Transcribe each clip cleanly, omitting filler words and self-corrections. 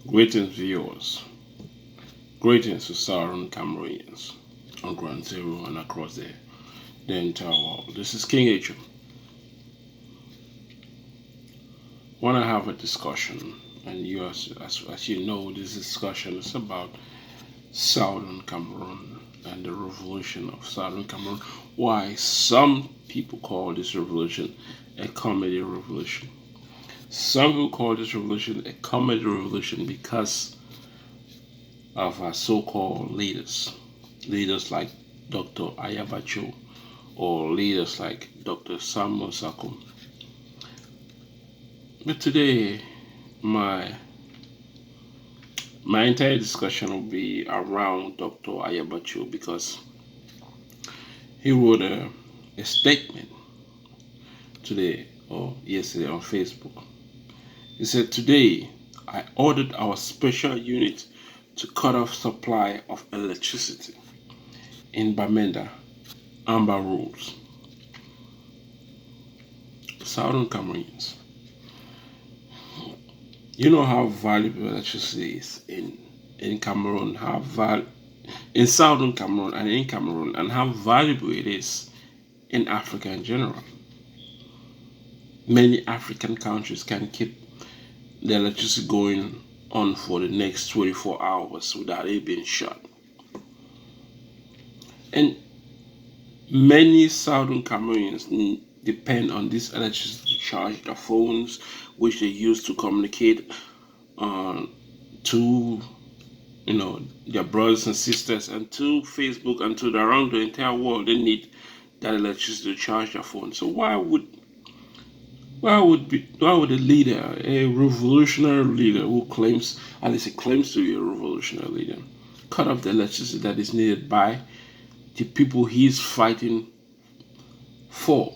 Greetings, viewers. Greetings to Southern Cameroonians on Ground Zero and across the entire world. This is King H. Want to have a discussion, and as you know, this discussion is about Southern Cameroon and the revolution of Southern Cameroon. Why some people call this revolution a comedy revolution. Some people call this revolution a comedy revolution because of our so-called leaders like Dr. Ayaba or leaders like Dr. Samuel Sako. But today, my entire discussion will be around Dr. Ayaba because he wrote a statement today or yesterday on Facebook. He said, "Today, I ordered our special unit to cut off supply of electricity in Bamenda, Amber rules. Southern Cameroonians, you know how valuable electricity is in Cameroon, in Southern Cameroon and in Cameroon, and how valuable it is in Africa in general. Many African countries can keep the electricity going on for the next 24 hours without it being shut. And many Southern Cameroonians depend on this electricity to charge their phones, which they use to communicate to their brothers and sisters, and to Facebook, and to around the entire world. They need that electricity to charge their phone. So why would a leader, a revolutionary leader who claims, at least he claims to be a revolutionary leader, cut off the electricity that is needed by the people he's fighting for?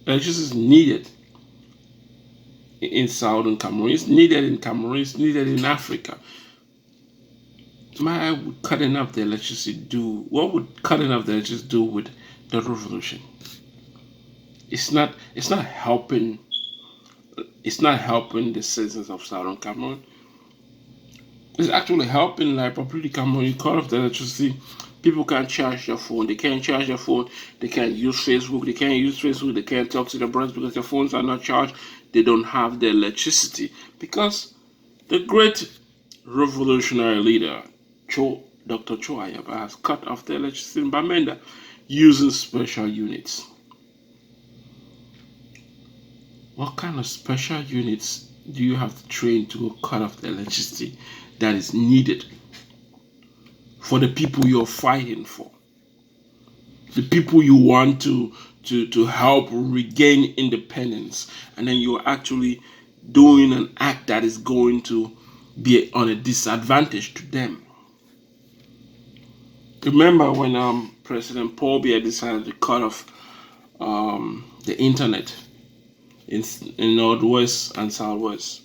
Electricity is needed in Southern Cameroon. It's needed in Cameroon. It's needed in Africa. Why would cutting off the electricity do? What would cutting off the electricity do with the revolution? It's not helping. It's not helping the citizens of Southern Cameroon. It's actually helping like Republic Cameroon. You cut off the electricity, people can't charge their phone. They can't charge their phone. They can't use Facebook. They can't talk to their brothers because their phones are not charged. They don't have the electricity because the great revolutionary leader, Dr. Cho Ayaba, has cut off the electricity in Bamenda using special units. What kind of special units do you have to train to cut off the electricity that is needed for the people you're fighting for? The people you want to help regain independence, and then you're actually doing an act that is going to be on a disadvantage to them. Remember when President Paul Biya decided to cut off the internet in Northwest and Southwest,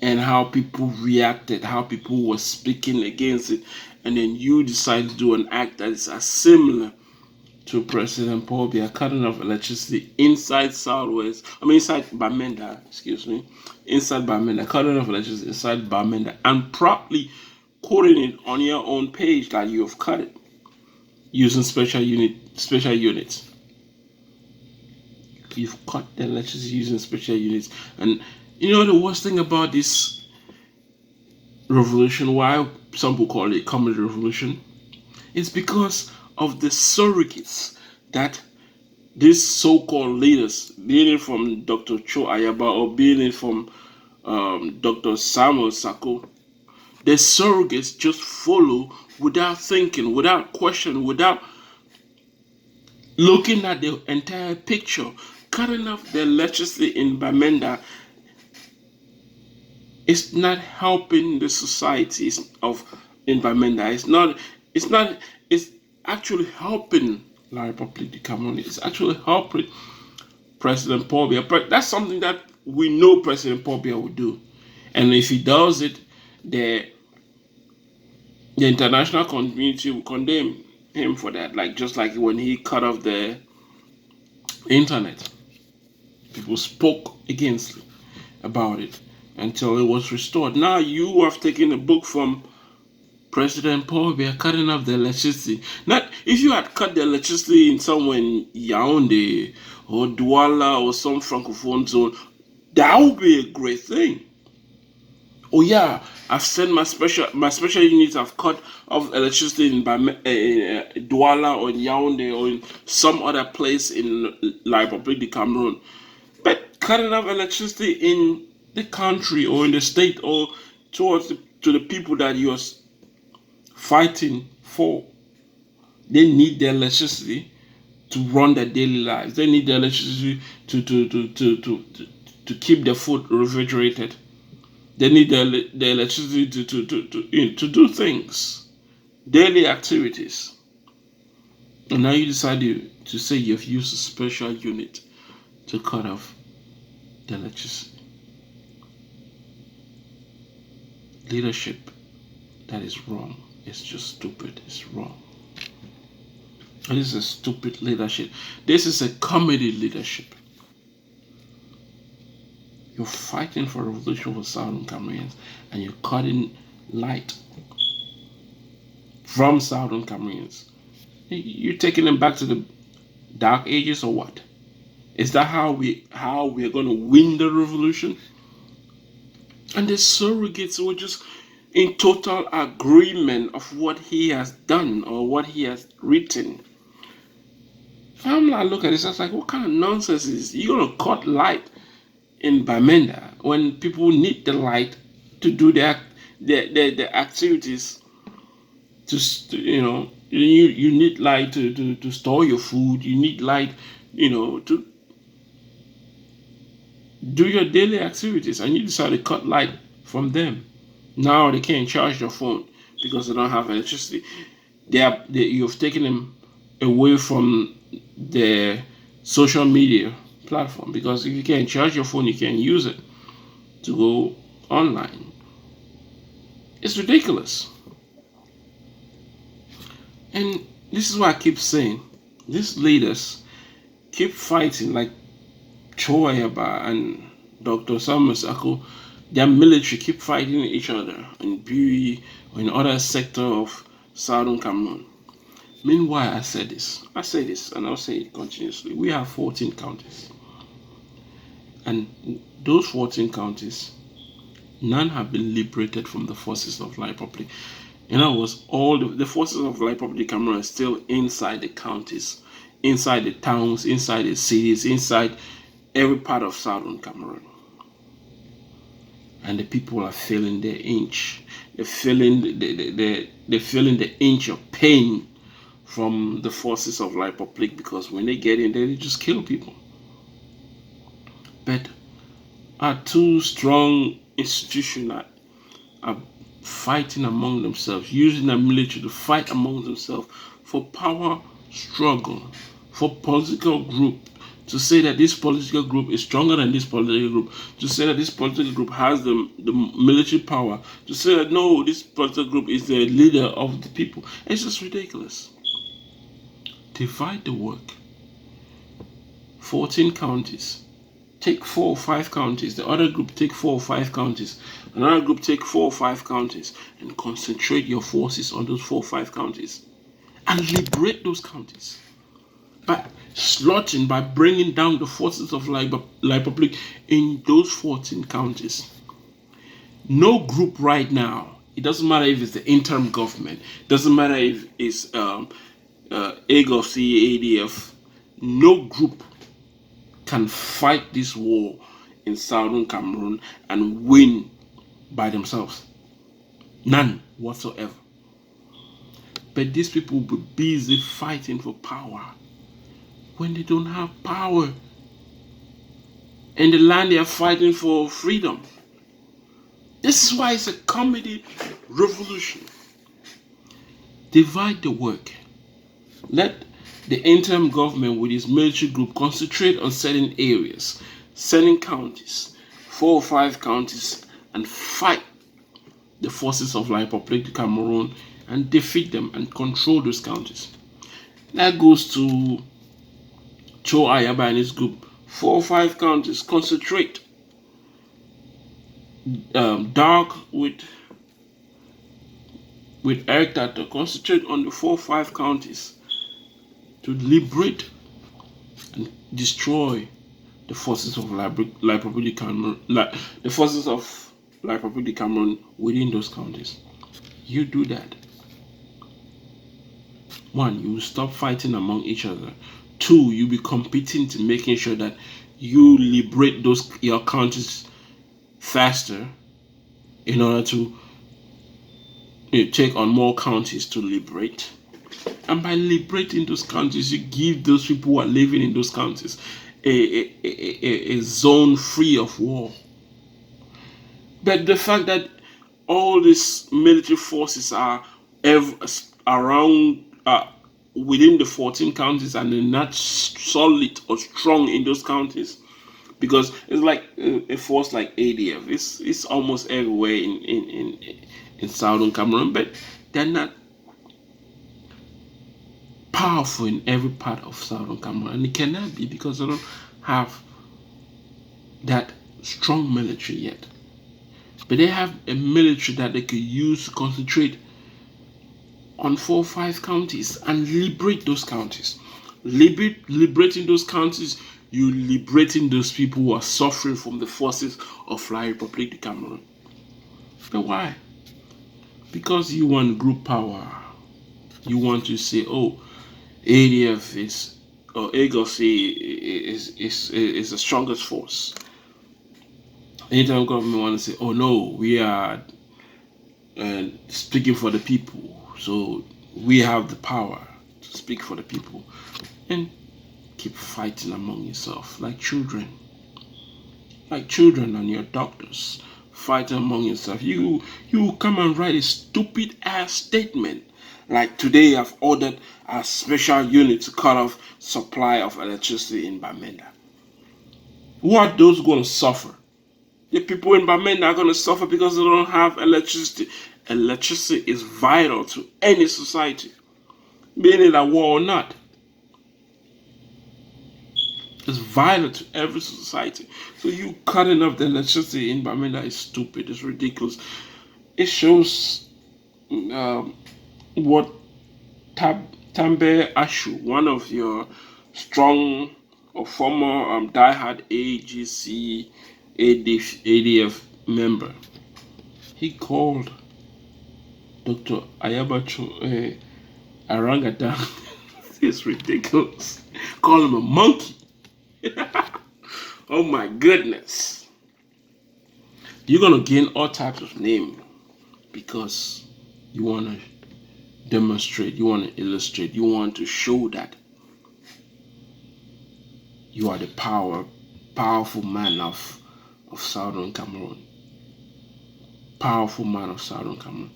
and how people reacted, how people were speaking against it, and then you decide to do an act that is as similar to President Paul Biya cutting off electricity inside inside Bamenda, inside Bamenda, cutting off electricity inside Bamenda, and properly quoting it on your own page that you have cut it using special units. You've cut the electricity using special units. And you know the worst thing about this revolution, why some people call it a comedy revolution, it's because of the surrogates that these so-called leaders, being it from Dr. Cho Ayaba or being it from Dr. Samuel Sako, the surrogates just follow without thinking, without questioning, without looking at the entire picture. Cutting off the electricity in Bamenda is not helping the societies in Bamenda. It's actually helping La République Cameroon. It's actually helping President Paul Biya. But that's something that we know President Paul Biya will do. And if he does it, the international community will condemn him for that. Just like when he cut off the internet. People spoke against about it. until it was restored. Now you have taken a book from President Paul. We are cutting off the electricity. Not if you had cut the electricity in somewhere in Yaoundé or Douala or some francophone zone, that would be a great thing. Oh yeah, I've sent my special units. I've cut off electricity in Douala or in Yaoundé or in some other place in La Republique du Cameroon. But cutting off electricity in the country or in the state or to the people that you're fighting for, they need the electricity to run their daily lives. They need the electricity to keep their food refrigerated. They need the electricity to do things, daily activities. And now you decide to say you've used a special unit to cut off the electricity. Leadership that is wrong. It's just stupid. It's wrong. This is a stupid leadership. This is a comedy leadership. You're fighting for a revolution for Southern Cameroonians and you're cutting light from Southern Cameroonians. You're taking them back to the dark ages or what? Is that how we're going to win the revolution? And the surrogates were just in total agreement of what he has done or what he has written. I'm like, look at this. I was like, what kind of nonsense is this? You're going to cut light in Bamenda when people need the light to do their activities. You need light to store your food. You need light, to do your daily activities, and you decide to cut light from them. Now they can't charge their phone because they don't have electricity. You've taken them away from the social media platform, because if you can't charge your phone, you can't use it to go online. It's ridiculous. And this is why I keep saying, these leaders keep fighting, like Cho Ayaba and Dr. Samuel Sako. Their military keep fighting each other in Bui or in other sector of Southern Cameroon. Meanwhile, I say this, and I'll say it continuously. We have 14 counties. And those 14 counties, none have been liberated from the forces of La Republic. In other words, all the forces of La Republic Cameroon are still inside the counties, inside the towns, inside the cities, inside every part of Southern Cameroon. And the people are feeling their inch. They're feeling the inch of pain from the forces of La Republic, because when they get in there, they just kill people. But our two strong institutions are fighting among themselves, using the military to fight among themselves for power struggle, for political group, to say that this political group is stronger than this political group, to say that this political group has the military power, to say that no, this political group is the leader of the people. It's just ridiculous. Divide the work. 14 counties. Take 4 or 5 counties. The other group take 4 or 5 counties. Another group take 4 or 5 counties, and concentrate your forces on those 4 or 5 counties and liberate those counties by slaughtering, by bringing down the forces of La Republic in those 14 counties. No group right now, it doesn't matter if it's the interim government, doesn't matter if it's AGOF, ADF, no group can fight this war in Southern Cameroon and win by themselves. None whatsoever. But these people will be busy fighting for power when they don't have power. In the land they are fighting for freedom. This is why it's a comedy revolution. Divide the work. Let the interim government with its military group concentrate on certain areas, certain counties, 4 or 5 counties, and fight the forces of La Republique du Cameroon and defeat them and control those counties. That goes to Cho Ayaba and his group. 4 or 5 counties, concentrate. dark with ECTA to concentrate on the 4 or 5 counties to liberate and destroy the forces of Liberty Cameroon, the forces of Liberty Cameroon within those counties. You do that. One, you will stop fighting among each other. Two, you'll be competing to making sure that you liberate your counties faster in order to take on more counties to liberate. And by liberating those counties, you give those people who are living in those counties a zone free of war. But the fact that all these military forces are around within the 14 counties and they're not solid or strong in those counties, because it's like a force like ADF. It's almost everywhere in southern Cameroon, but they're not powerful in every part of southern Cameroon, and it cannot be because they don't have that strong military yet. But they have a military that they could use to concentrate on 4 or 5 counties and liberate those counties. Liberating those counties, you liberating those people who are suffering from the forces of La République du Cameroon. But why? Because you want group power. You want to say, oh, ADF is, or AGOC is the strongest force. Anytime government want to say, oh no, we are speaking for the people, so we have the power to speak for the people, and keep fighting among yourself like children and your doctors fighting among yourself. You come and write a stupid ass statement like, today I've ordered a special unit to cut off supply of electricity in Bamenda. Who are those going to suffer? The people in Bamenda are going to suffer because they don't have electricity. Electricity is vital to any society, being it a war or not. It's vital to every society. So you cutting off the electricity in Bamenda is stupid. It's ridiculous. It shows what Tambe Ashu, one of your strong or former diehard AGC ADF member, he called Dr. Ayaba Arangadan. It's ridiculous. Call him a monkey. Oh my goodness. You're gonna gain all types of name because you wanna demonstrate, you wanna illustrate, you want to show that you are the powerful man of Southern Cameroon. Powerful man of Southern Cameroon.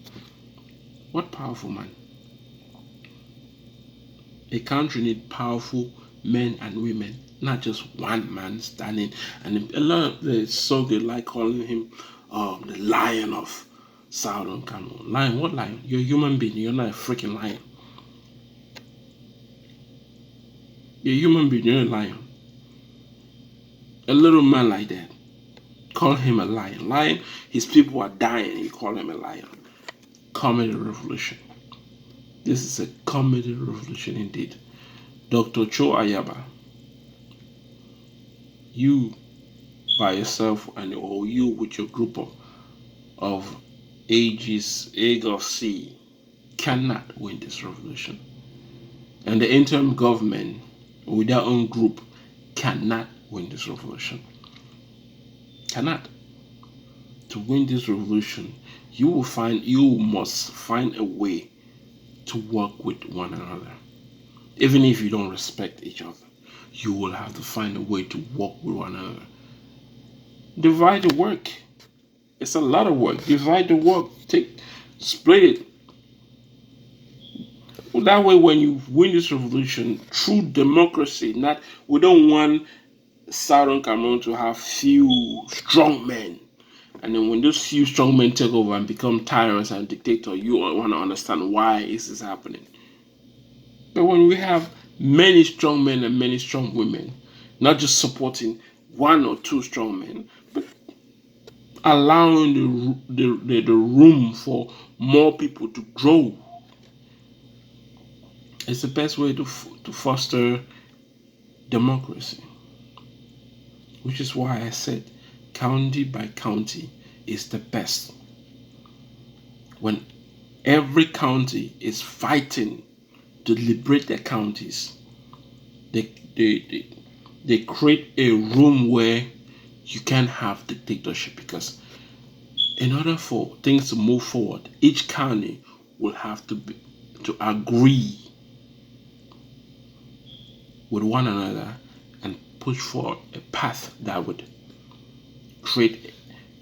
What powerful man? A country needs powerful men and women, not just one man standing. And a lot of the soldiers like calling him the lion of Southern Cameroon. Lion? What lion? You're a human being. You're not a freaking lion. You're a human being. You're a lion. A little man like that, call him a lion. Lion, his people are dying. You call him a lion. Comedy revolution. This is a comedy revolution indeed. Dr. Cho Ayaba, you by yourself or you with your group of AGOC cannot win this revolution. And the interim government with their own group cannot win this revolution. Cannot. To win this revolution, you must find a way to work with one another. Even if you don't respect each other, you will have to find a way to work with one another. Divide the work. It's a lot of work. Divide the work. Split it. That way, when you win this revolution through democracy, we don't want Southern Cameroon to have few strong men. And then when those few strong men take over and become tyrants and dictators, you want to understand why this is happening. But when we have many strong men and many strong women, not just supporting one or two strong men, but allowing the room for more people to grow. It's the best way to foster democracy, which is why I said county by county is the best. When every county is fighting to liberate their counties, they create a room where you can have dictatorship, because in order for things to move forward, each county will have to agree with one another and push for a path that would create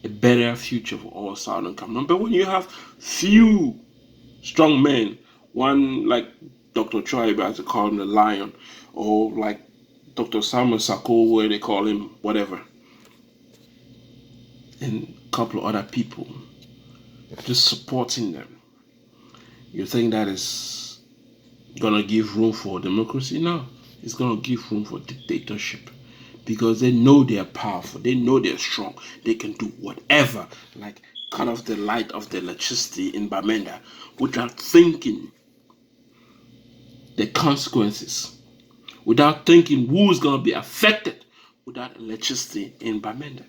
a better future for all Southern Cameroon. But when you have few strong men, one like Dr. Cho Ayaba, as they call him, the lion, or like Dr. Samuel Sako, where they call him whatever, and a couple of other people just supporting them, you think that is gonna give room for democracy? No, it's gonna give room for dictatorship, because they know they're powerful, they know they're strong, they can do whatever, like cut off the light of the electricity in Bamenda without thinking the consequences, without thinking who's gonna be affected without electricity in Bamenda.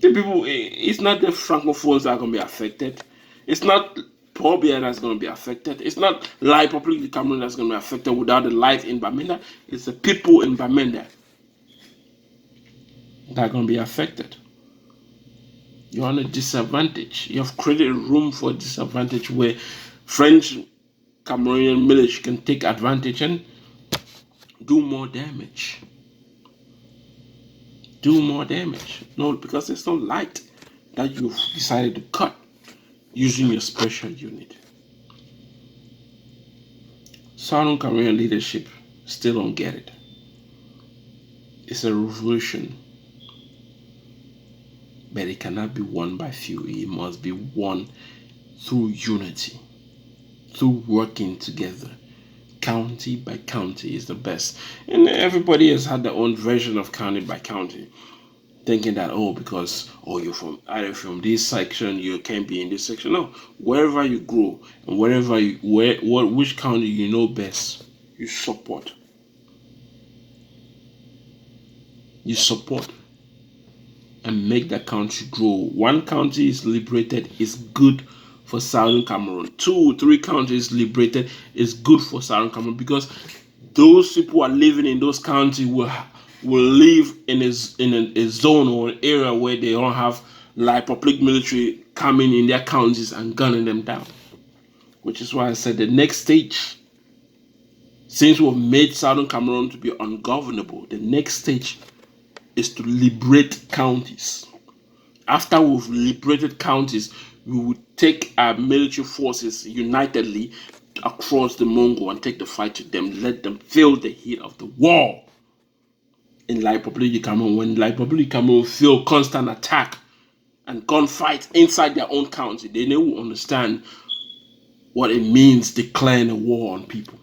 The people, it's not the francophones that are going to be affected. It's not Pobia that's going to be affected. It's not Light Public Cameroon that's going to be affected without the light in Bamenda. It's the people in Bamenda that are going to be affected. You're on a disadvantage. You have created a room for disadvantage where French Cameroonian military can take advantage and do more damage. No, because there's no light that you've decided to cut using your special unit. Southern Cameroonian leadership still don't get it. It's a revolution, but it cannot be won by few. It must be won through unity, through working together. County by county is the best. And everybody has had their own version of county by county, thinking that, because you're from this section, you can't be in this section. No, wherever you grow and which county you know best, you support. And make that country grow. One county is liberated is good for Southern Cameroon. 2 or 3 counties liberated is good for Southern Cameroon, because those people who are living in those counties will live in a zone or an area where they don't have like public military coming in their counties and gunning them down. Which is why I said the next stage, since we've made Southern Cameroon to be ungovernable, the next stage is to liberate counties. After we've liberated counties, we would take our military forces unitedly across the Mongo and take the fight to them. Let them feel the heat of the war in La République du Cameroon. When La République du Cameroon feel constant attack and gunfight inside their own country, they will understand what it means declaring a war on people.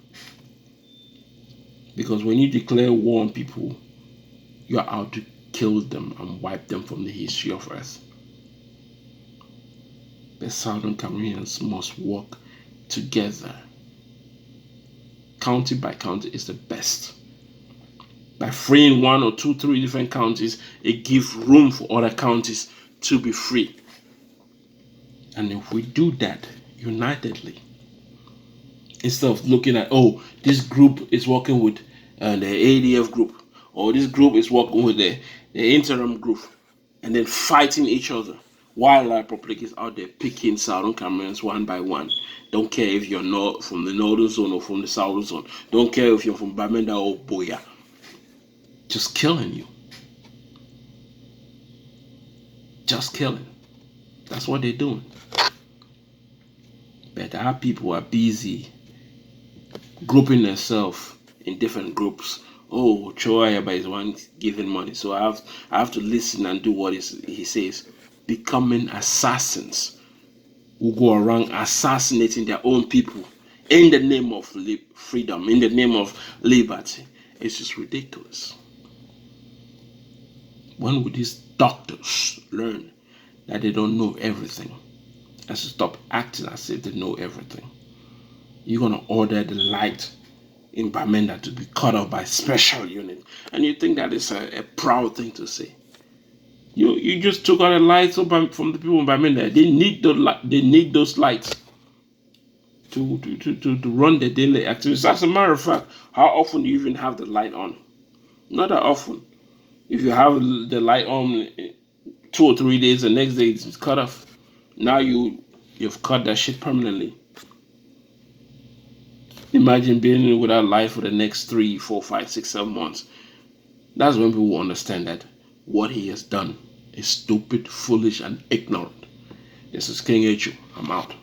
Because when you declare war on people, you're out to kill them and wipe them from the history of Earth. The Southern Cameroonians must work together. County by county is the best. By freeing 1 or 2, 3 different counties, it gives room for other counties to be free. And if we do that unitedly, instead of looking at, this group is working with the ADF group, or this group is working with the interim group, and then fighting each other, while La Republic is out there picking Southern Cameroons one by one. Don't care if you're not from the northern zone or from the southern zone. Don't care if you're from Bamenda or Boya. Just killing you. Just killing. That's what they're doing. But our people are busy grouping themselves in different groups. Cho Ayaba is one giving money, so I have to listen and do what he says. Becoming assassins who go around assassinating their own people in the name of freedom, in the name of liberty. It's just ridiculous. When will these doctors learn that they don't know everything. Let's stop acting as if they know everything. You're gonna order the light in Bamenda to be cut off by special unit, and you think that is a proud thing to say. You just took out the lights from the people in Bamenda. They need those lights to run their daily activities. As a matter of fact, how often do you even have the light on? Not that often. If you have the light on 2 or 3 days, the next day it's cut off. Now you've cut that shit permanently. Imagine being without light for the next 3, 4, 5, 6, 7 months. That's when people will understand that what he has done is stupid, foolish, and ignorant. This is King H. I'm out.